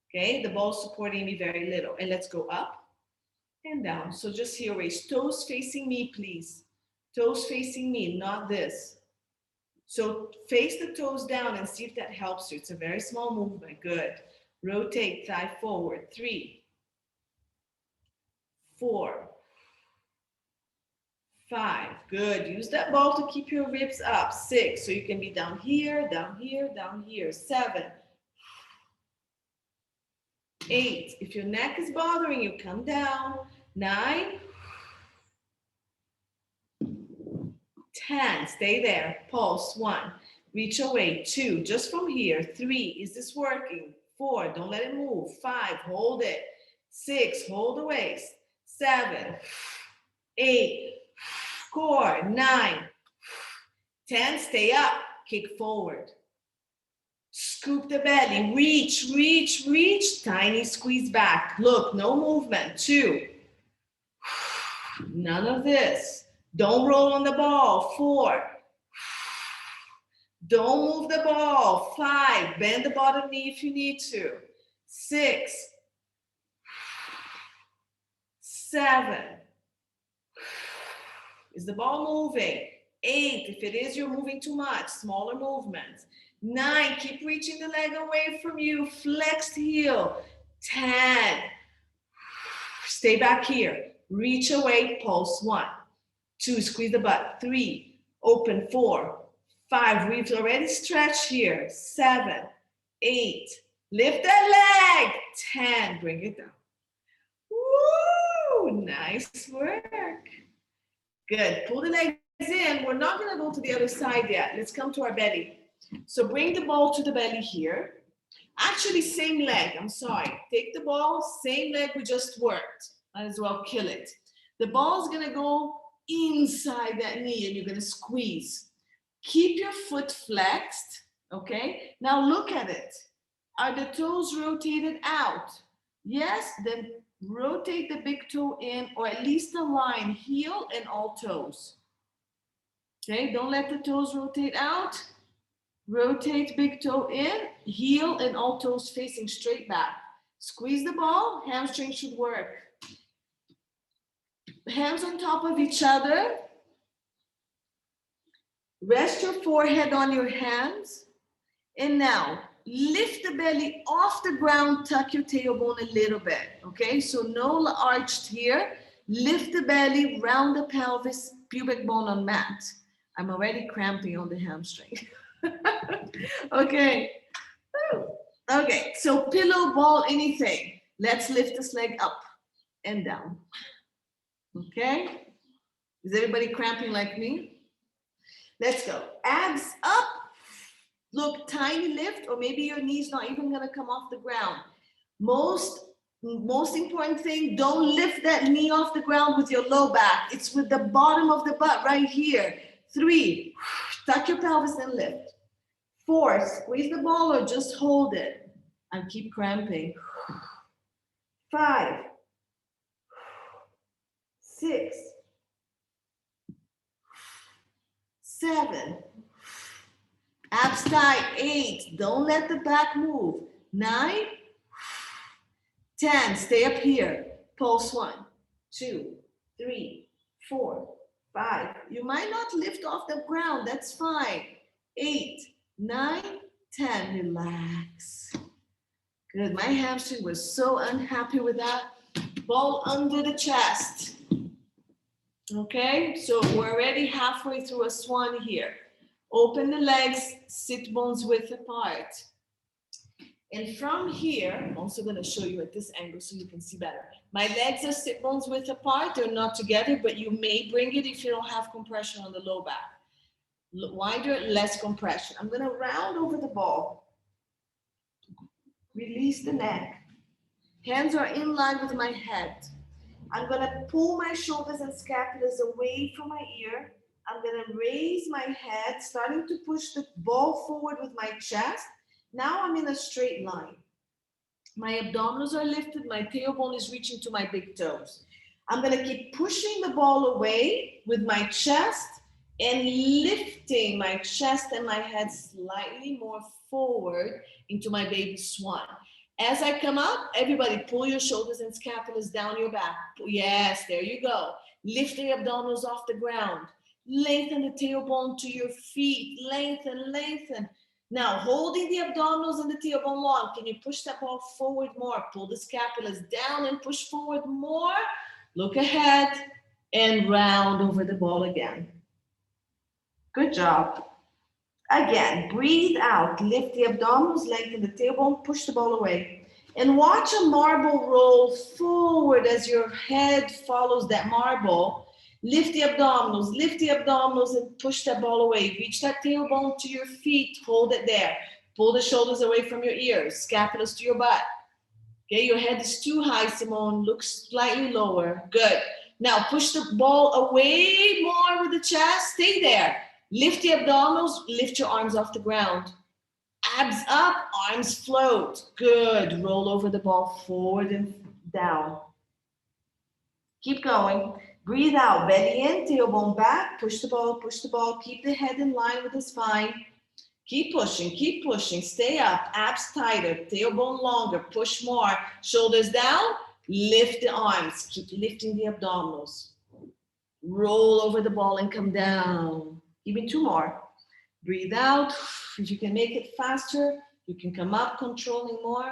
okay? The ball's supporting me very little. And let's go up and down. So just here, waist, toes facing me, please. Toes facing me, not this. So face the toes down and see if that helps you. It's a very small movement. Good. Rotate thigh forward. 3, 4, 5. Good. Use that ball to keep your ribs up. 6. So you can be down here, down here, down here. 7. 8. If your neck is bothering you, come down. 9. 10, stay there, pulse. 1, reach away. 2, just from here. 3, is this working? 4, don't let it move. 5, hold it. 6, hold the waist. 7, 8, core. 9, 10, stay up, kick forward. Scoop the belly, reach, reach, reach, tiny squeeze back. Look, no movement. 2, none of this. Don't roll on the ball. 4, Don't move the ball. 5, bend the bottom knee if you need to. 6, 7. Is the ball moving? 8, if it is, you're moving too much. Smaller movements. 9, keep reaching the leg away from you. Flexed heel. 10, stay back here. Reach away, pulse. 1, 2, squeeze the butt. 3, open. 4, 5, we've already stretched here. 7, 8, lift that leg. 10, bring it down. Woo, nice work. Good, pull the legs in. We're not gonna go to the other side yet. Let's come to our belly. So bring the ball to the belly here. Actually, same leg, I'm sorry. Take the ball, same leg we just worked. Might as well kill it. The ball's gonna go inside that knee and you're gonna squeeze. Keep your foot flexed, okay? Now look at it. Are the toes rotated out? Yes, then rotate the big toe in, or at least align heel and all toes. Okay, don't let the toes rotate out. Rotate big toe in, heel and all toes facing straight back. Squeeze the ball, hamstring should work. Hands on top of each other. Rest your forehead on your hands. And now, lift the belly off the ground, tuck your tailbone a little bit, okay? So no arched here. Lift the belly, round the pelvis, pubic bone on mat. I'm already cramping on the hamstring. Okay. Okay, so pillow, ball, anything. Let's lift this leg up and down. Okay? Is everybody cramping like me? Let's go. Abs up. Look, tiny lift, or maybe your knee's not even gonna come off the ground. Most important thing, don't lift that knee off the ground with your low back. It's with the bottom of the butt right here. 3, tuck your pelvis and lift. 4, squeeze the ball or just hold it and keep cramping. 5, 6, 7, abs tight. 8, don't let the back move. 9, 10, stay up here. Pulse. 1, 2, 3, 4, 5. You might not lift off the ground, that's fine. 8, 9, 10, relax. Good, my hamstring was so unhappy with that. Ball under the chest. Okay, so we're already halfway through a swan here. Open the legs, sit bones width apart. And from here, I'm also going to show you at this angle so you can see better. My legs are sit bones width apart. They're not together, but you may bring it if you don't have compression on the low back. Wider, less compression. I'm going to round over the ball. Release the neck. Hands are in line with my head. I'm going to pull my shoulders and scapulas away from my ear. I'm going to raise my head, starting to push the ball forward with my chest. Now I'm in a straight line. My abdominals are lifted. My tailbone is reaching to my big toes. I'm going to keep pushing the ball away with my chest and lifting my chest and my head slightly more forward into my baby swan. As I come up, everybody pull your shoulders and scapulas down your back. Yes, there you go. Lift the abdominals off the ground. Lengthen the tailbone to your feet. Lengthen, lengthen. Now, holding the abdominals and the tailbone long, can you push that ball forward more? Pull the scapulas down and push forward more. Look ahead and round over the ball again. Good job. Again, breathe out. Lift the abdominals, lengthen the tailbone, push the ball away. And watch a marble roll forward as your head follows that marble. Lift the abdominals and push that ball away. Reach that tailbone to your feet, hold it there. Pull the shoulders away from your ears, scapulas to your butt. Okay, your head is too high, Simone. Look slightly lower. Good. Now push the ball away more with the chest. Stay there. Lift the abdominals, lift your arms off the ground. Abs up, arms float. Good. Roll over the ball forward and down. Keep going. Breathe out, belly in, tailbone back, push the ball, keep the head in line with the spine. Keep pushing, stay up, abs tighter, tailbone longer, push more, shoulders down, lift the arms, keep lifting the abdominals. Roll over the ball and come down. Even 2 more. Breathe out. If you can make it faster, you can come up, controlling more.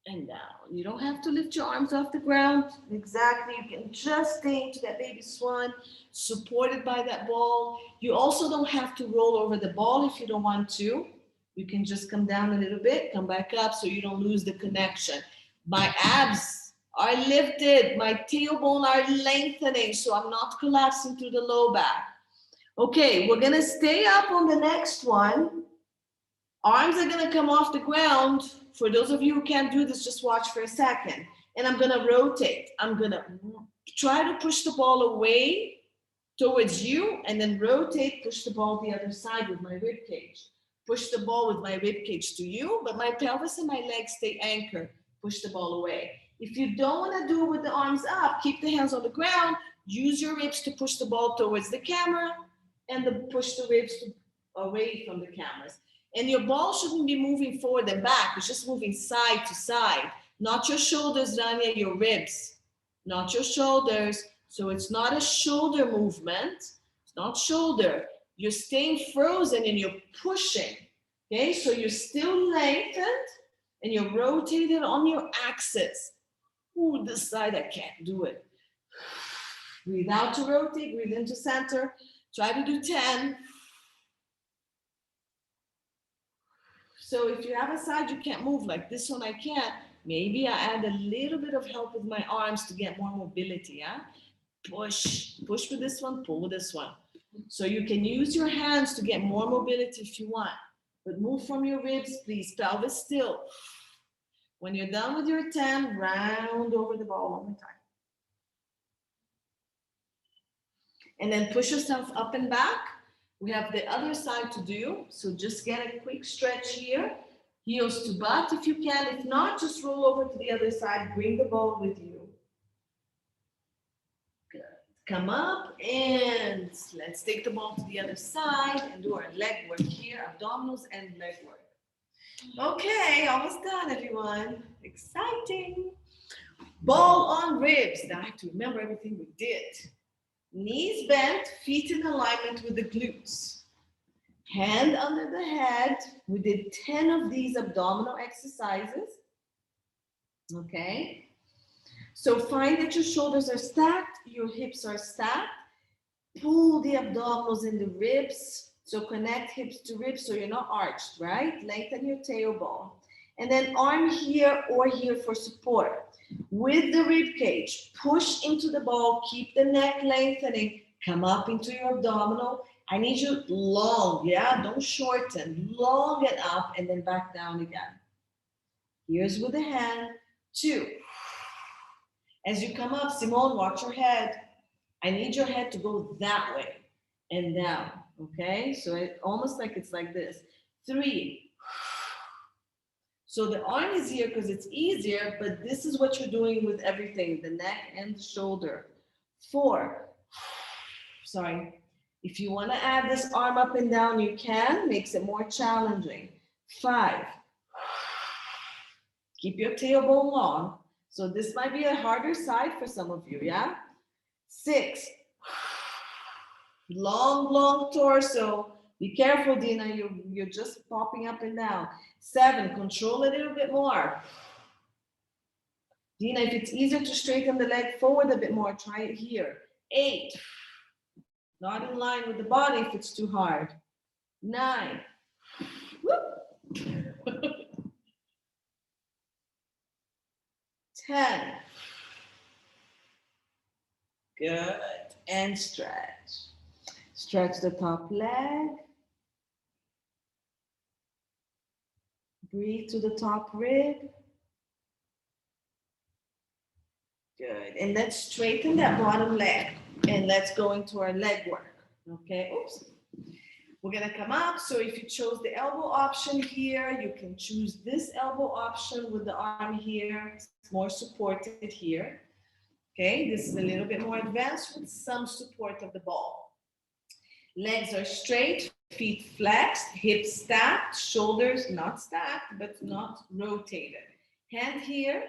And down. You don't have to lift your arms off the ground. Exactly. You can just stay into that baby swan, supported by that ball. You also don't have to roll over the ball if you don't want to. You can just come down a little bit, come back up so you don't lose the connection. My abs are lifted. My tailbone are lengthening, so I'm not collapsing through the low back. Okay, we're going to stay up on the next one. Arms are going to come off the ground. For those of you who can't do this, just watch for a second. And I'm going to rotate. I'm going to try to push the ball away towards you and then rotate, push the ball the other side with my rib cage. Push the ball with my rib cage to you, but my pelvis and my legs stay anchored. Push the ball away. If you don't want to do it with the arms up, keep the hands on the ground. Use your ribs to push the ball towards the camera and push the ribs away from the cameras. And your ball shouldn't be moving forward and back. It's just moving side to side. Not your shoulders, Rania, your ribs. Not your shoulders. So it's not a shoulder movement. It's not shoulder. You're staying frozen and you're pushing. Okay, so you're still lengthened and you're rotated on your axis. Ooh, this side, I can't do it. Breathe out to rotate, breathe into center. Try to do 10. So if you have a side you can't move, like this one I can't, maybe I add a little bit of help with my arms to get more mobility, yeah? Push with this one, pull with this one. So you can use your hands to get more mobility if you want, but move from your ribs, please, pelvis still. When you're done with your 10, round over the ball one more time. And then push yourself up and back. We have the other side to do, so just get a quick stretch here. Heels to butt if you can. If not, just roll over to the other side. Bring the ball with you. Good. Come up and let's take the ball to the other side and do our leg work here, abdominals and leg work. Okay, almost done, everyone. Exciting. Ball on ribs. Now I have to remember everything we did. Knees bent, feet in alignment with the glutes. Hand under the head. We did 10 of these abdominal exercises. Okay. So find that your shoulders are stacked, your hips are stacked. Pull the abdominals in the ribs. So connect hips to ribs so you're not arched, right? Lengthen your tailbone. And then arm here or here for support. With the rib cage, push into the ball, keep the neck lengthening, come up into your abdominal. I need you long, yeah? Don't shorten, long and up and then back down again. Here's with the hand, 2. As you come up, Simone, watch your head. I need your head to go that way and down, okay? So it almost like it's like this. 3. So the arm is here because it's easier, but this is what you're doing with everything, the neck and the shoulder. 4. Sorry. If you want to add this arm up and down, you can. Makes it more challenging. 5. Keep your tailbone long. So this might be a harder side for some of you, yeah? 6. Long torso. Be careful, Dina, you're just popping up and down. 7, control a little bit more. Dina, if it's easier to straighten the leg forward a bit more, try it here. 8, not in line with the body if it's too hard. 9, 10, good, and stretch. Stretch the top leg. Breathe to the top rib. Good. And let's straighten that bottom leg. And let's go into our leg work. Okay. Oops. We're going to come up. So if you chose the elbow option here, you can choose this elbow option with the arm here. It's more supported here. Okay. This is a little bit more advanced with some support of the ball. Legs are straight, feet flexed, hips stacked, shoulders not stacked, but not rotated. Hand here,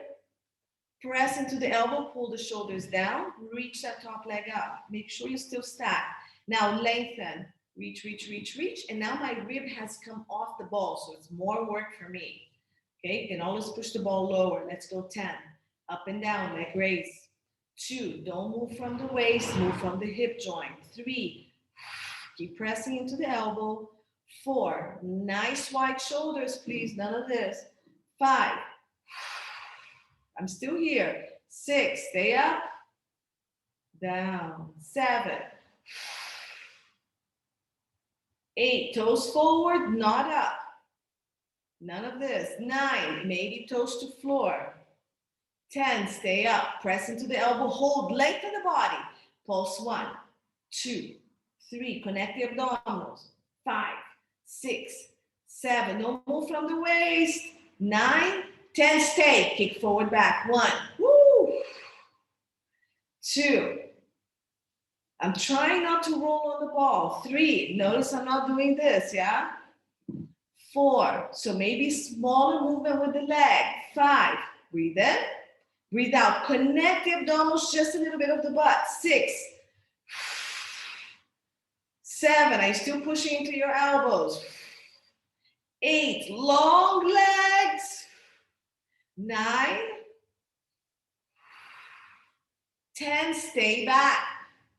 press into the elbow, pull the shoulders down, reach that top leg up. Make sure you still stack. Now lengthen, reach, reach, reach, reach. And now my rib has come off the ball, so it's more work for me. Okay, you can always push the ball lower. Let's go 10. Up and down, leg raise. 2, don't move from the waist, move from the hip joint. 3, keep pressing into the elbow. 4, nice wide shoulders, please, none of this. 5, I'm still here. 6, stay up, down. 7, 8, toes forward, not up. None of this. 9, maybe toes to floor. 10, stay up, press into the elbow, hold, lengthen the body. Pulse 1, 2, 3, connect the abdominals. 5, 6, 7, don't move from the waist. 9, 10, stay, kick forward, back. 1, woo. 2, I'm trying not to roll on the ball. 3, notice I'm not doing this, yeah? 4, so maybe smaller movement with the leg. 5, breathe in, breathe out. Connect the abdominals, just a little bit of the butt. 6, 7, are you still pushing into your elbows? 8, long legs. 9, 10, stay back.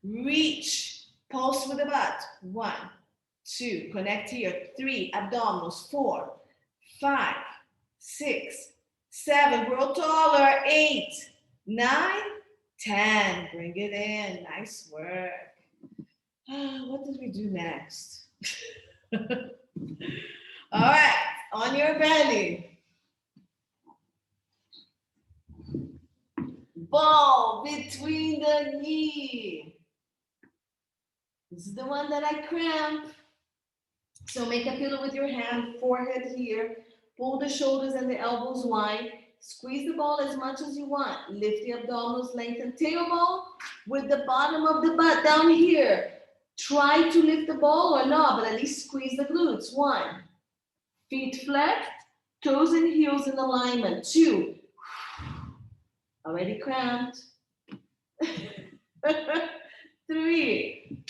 Reach, pulse with the butt. 1, 2, connect here. 3, abdominals. 4, 5, 6, 7, grow taller. 8, 9, 10, bring it in. Nice work. What did we do next? All right, on your belly. Ball between the knee. This is the one that I cramp. So make a pillow with your hand, forehead here. Pull the shoulders and the elbows wide. Squeeze the ball as much as you want. Lift the abdominals, lengthen tailbone with the bottom of the butt down here. Try to lift the ball or not, but at least squeeze the glutes. 1, feet flexed, toes and heels in alignment. 2, already cramped. 3,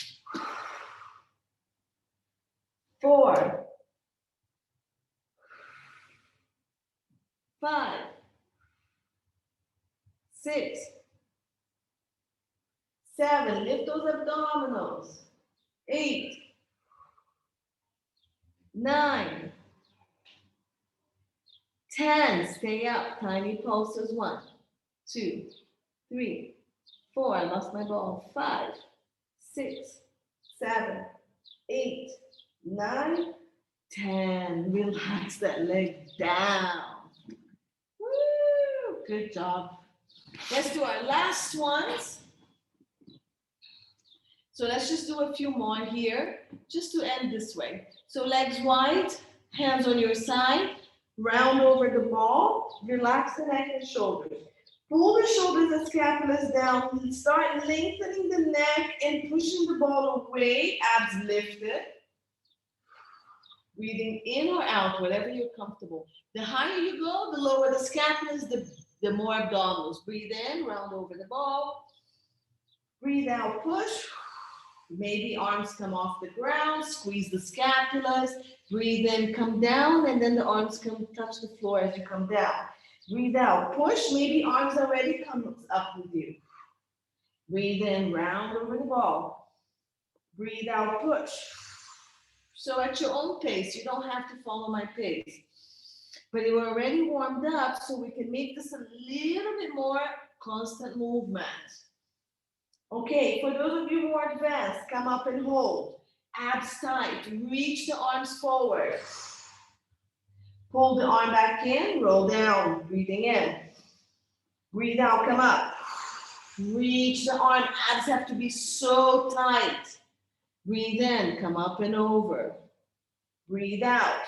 4, 5, 6, 7, lift those abdominals. 8, 9, 10, stay up, tiny pulses. 1, 2, 3, 4, I lost my ball. 5, 6, 7, 8, 9, 10. Relax that leg down. Woo! Good job. Let's do our last ones. So let's just do a few more here, just to end this way. So legs wide, hands on your side, round over the ball, relax the neck and shoulders. Pull the shoulders and scapulas down, start lengthening the neck and pushing the ball away, abs lifted. Breathing in or out, whatever you're comfortable. The higher you go, the lower the scapulas, the more abdominals. Breathe in, round over the ball. Breathe out, push. Maybe arms come off the ground, squeeze the scapulas. Breathe in, come down, and then the arms come touch the floor as you come down. Breathe out, push. Maybe arms already come up with you. Breathe in, round over the ball. Breathe out, push. So at your own pace, you don't have to follow my pace. But you're already warmed up, so we can make this a little bit more constant movement. Okay, for those of you who are advanced, come up and hold. Abs tight, reach the arms forward. Pull the arm back in, roll down, breathing in. Breathe out, come up. Reach the arm, abs have to be so tight. Breathe in, come up and over. Breathe out.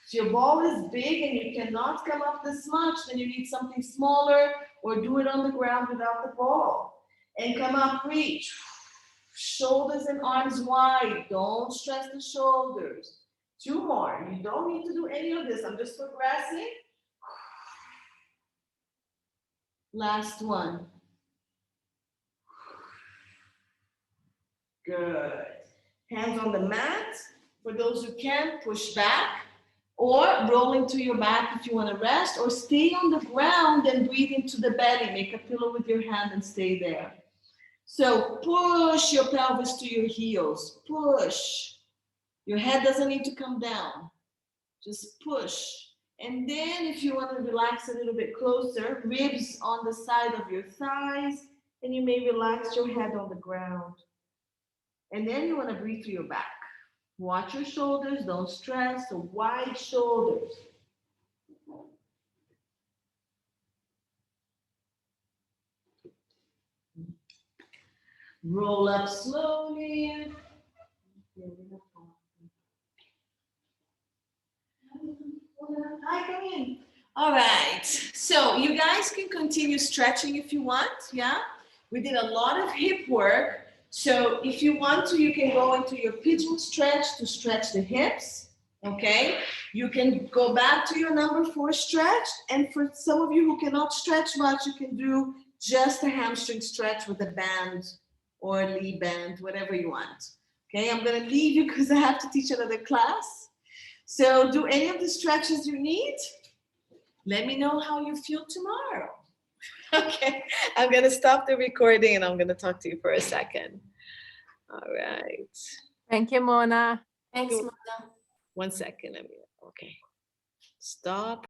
If your ball is big and you cannot come up this much, then you need something smaller or do it on the ground without the ball. And come up, reach. Shoulders and arms wide. Don't stress the shoulders. 2 more. You don't need to do any of this. I'm just progressing. Last one. Good. Hands on the mat. For those who can, push back or roll into your back if you want to rest, or stay on the ground and breathe into the belly. Make a pillow with your hand and stay there. So push your pelvis to your heels. Push. Your head doesn't need to come down. Just push. And then if you want to relax a little bit closer, ribs on the side of your thighs, and you may relax your head on the ground. And then you want to breathe through your back. Watch your shoulders, don't stress, so wide shoulders. Roll up slowly. Hi, come in. All right, so you guys can continue stretching if you want, yeah? We did a lot of hip work. So if you want to, you can go into your pigeon stretch to stretch the hips, okay? You can go back to your number 4 stretch. And for some of you who cannot stretch much, you can do just a hamstring stretch with a band or a lead band, whatever you want. Okay, I'm gonna leave you because I have to teach another class. So do any of the stretches you need. Let me know how you feel tomorrow. Okay, I'm gonna stop the recording and I'm gonna talk to you for a second. All right. Thank you, Mona. Thanks, Mona. 1 second. Okay. Stop.